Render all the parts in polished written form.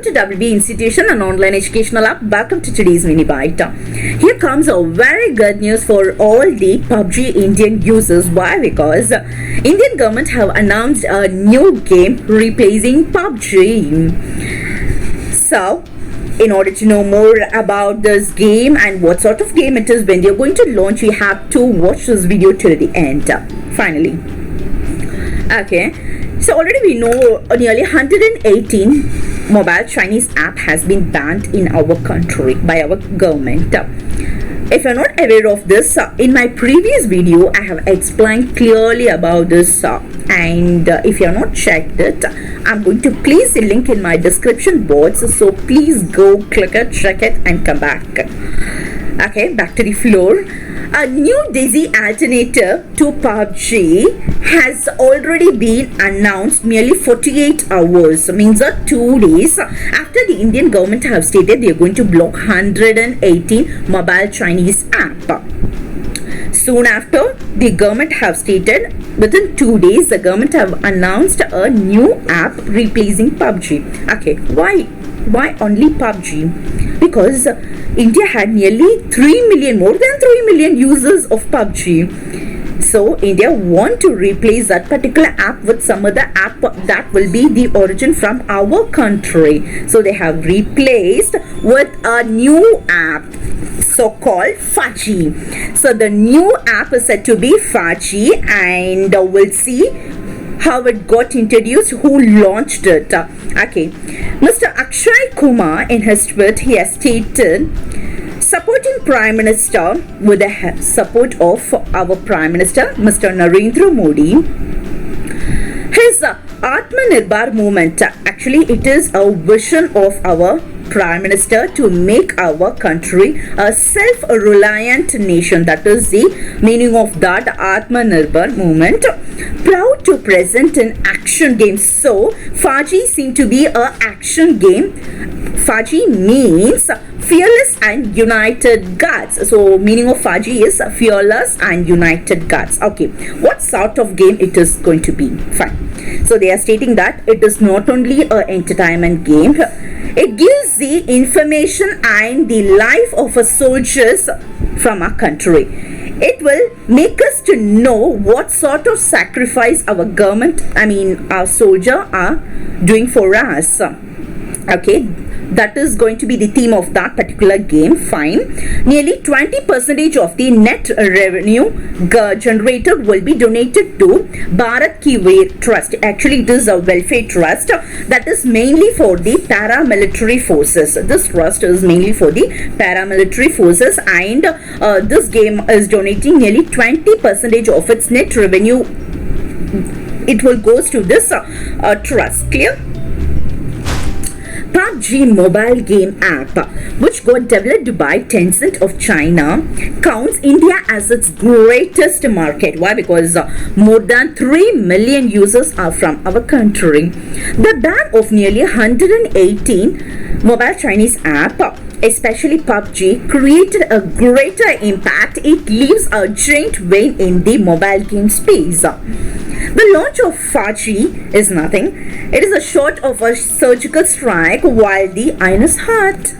Welcome to WB Institution, an online educational app. Welcome to today's mini bite. Here comes a very good news for all the PUBG Indian users. Why? Because Indian government have announced a new game replacing PUBG. So, in order to know more about this game and what sort of game it is, when they're going to launch, you have to watch this video till the end. Finally. Okay. So already we know nearly 118 mobile Chinese app has been banned in our country by our government. If you're not aware of this, in my previous video I have explained clearly about this, and if you have not checked it, I'm going to place the link in my description box, so please go click it, check it and come back. Okay, back to the floor. A new Desi alternative to PUBG has already been announced merely 48 hours, means 2 days after the Indian government have stated they are going to block 118 mobile Chinese app. Soon after, the government have stated within 2 days the government have announced a new app replacing PUBG. Okay, why only PUBG? Because India had nearly 3 million, more than 3 million users of PUBG. So India want to replace that particular app with some other app that will be the origin from our country. So they have replaced with a new app, so-called FAU-G. So the new app is said to be FAU-G, and we'll see how it got introduced, who launched it. Okay, Mr. Akshay Kumar in his tweet, he has stated, supporting Prime Minister with the support of our Prime Minister, Mr. Narendra Modi. His Atmanirbhar movement, actually it is a vision of our Prime Minister to make our country a self-reliant nation. That is the meaning of that Atmanirbhar movement. Proud to present an action game. So FAU-G seems to be a action game. FAU-G means fearless and united guts. So meaning of FAU-G is fearless and united guts. Okay, what sort of game it is going to be? Fine. So they are stating that it is not only an entertainment game, it gives the information and the life of a soldiers from our country. It will make us to know what sort of sacrifice our government, our soldier are doing for us. Okay, that is going to be the theme of that particular game. Fine. Nearly 20% of the net revenue generated will be donated to Bharat Ki Veer Trust. Actually, it is a welfare trust that is mainly for the paramilitary forces. This trust is mainly for the paramilitary forces, and this game is donating nearly 20% of its net revenue. It will goes to this trust. Clear? PUBG mobile game app, which got developed by Tencent of China, counts India as its greatest market. Why? Because more than 3 million users are from our country. The ban of nearly 118 mobile Chinese app, especially PUBG, created a greater impact. It leaves a giant vein in the mobile game space. The launch of FAU-G is nothing. It is a short of a surgical strike while the iron is hot.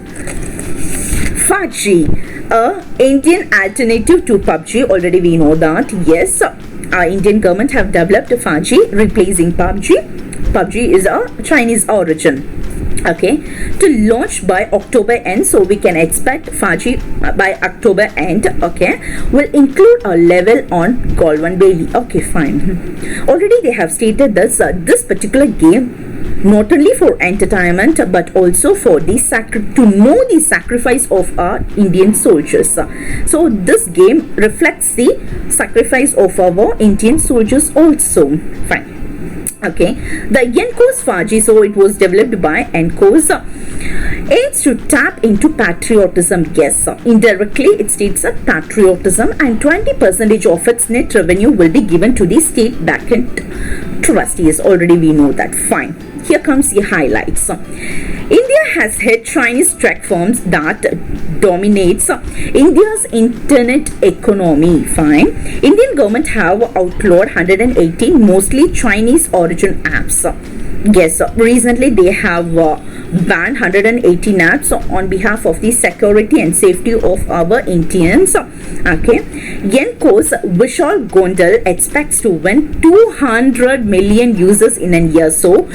FAU-G, a Indian alternative to PUBG. Already we know that. Yes, our Indian government have developed FAU-G replacing PUBG. PUBG is a Chinese origin. Okay, to launch by October end, so we can expect FAU-G by October end. Okay, will include a level on Galwan Bailey. Okay, fine. Already they have stated this this particular game not only for entertainment but also for the to know the sacrifice of our Indian soldiers. So this game reflects the sacrifice of our Indian soldiers also. Fine. Okay, the Encos FAU-G, so it was developed by Encos, aims to tap into patriotism. Yes, indirectly it states a patriotism, and 20% of its net revenue will be given to the state backend trustees. Already we know that. Fine. Here comes the highlights. India has hit Chinese tech firms that dominates India's internet economy. Fine. Indian government have outlawed 118 mostly Chinese origin apps. Yes, recently they have banned 180 apps on behalf of the security and safety of our Indians. Okay, Yenko's Vishal Gondal expects to win 200 million users in a year. So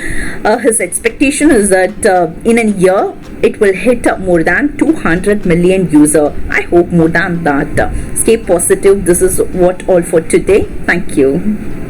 his expectation is that in a year it will hit more than 200 million user. I hope more than that. Stay positive. This is what all for today. Thank you.